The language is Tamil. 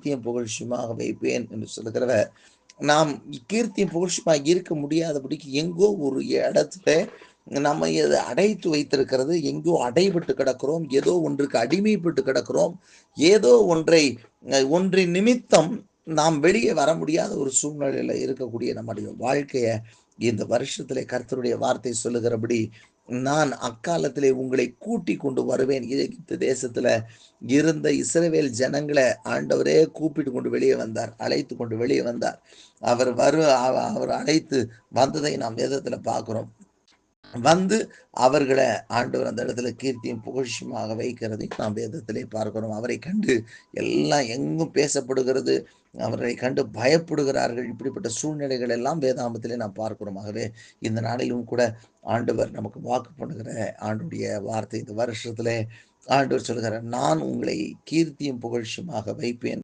கீர்த்தியும் புகழ்ச்சியுமாக வைப்பேன் என்று சொல்லுகிறவர், நாம் கீர்த்தியும் புகழ்ச்சியுமாக இருக்க முடியாதபடிக்கு எங்கோ ஒரு இடத்துல நம்மை அது அடைத்து வைத்திருக்கிறது. எங்கோ அடைபட்டு கிடக்கிறோம். ஏதோ ஒன்றுக்கு அடிமைப்பட்டு கிடக்கிறோம். ஏதோ ஒன்றின் நிமித்தம் நாம் வெளியே வர முடியாத ஒரு சூழ்நிலையில இருக்கக்கூடிய நம்முடைய வாழ்க்கைய இந்த வருஷத்திலே கர்த்தருடைய வார்த்தை சொல்லுகிறபடி, நான் அக்காலத்திலே உங்களை கூட்டிக் கொண்டு வருவேன். எகிப்து தேசத்துல இருந்த இஸ்ரவேல் ஜனங்கள ஆண்டவரே கூப்பிட்டு கொண்டு வெளியே வந்தார். அழைத்து கொண்டு வெளியே வந்தார். அவர் அழைத்து வந்ததை நாம் வேதத்துல பார்க்கிறோம். வந்து அவர்கள ஆண்டவர் அந்த இடத்துல கீர்த்தியும் புகழ்ச்சியுமாக வைக்கிறதையும் நாம் வேதத்திலே பார்க்கிறோம். அவரை கண்டு எல்லாம் எங்கும் பேசப்படுகிறது. அவரை கண்டு பயப்படுகிறார்கள். இப்படிப்பட்ட சூழ்நிலைகள் எல்லாம் வேதாகமத்திலே நாம் பார்க்கிறோம். ஆகவே இந்த நாளிலும் கூட ஆண்டவர் நமக்கு வாக்கு பண்ணுகிற ஆண்டுடைய வார்த்தை இந்த வருஷத்திலே ஆண்டவர் சொல்கிறார், நான் உங்களை கீர்த்தியும் புகழ்ச்சியுமாக வைப்பேன்.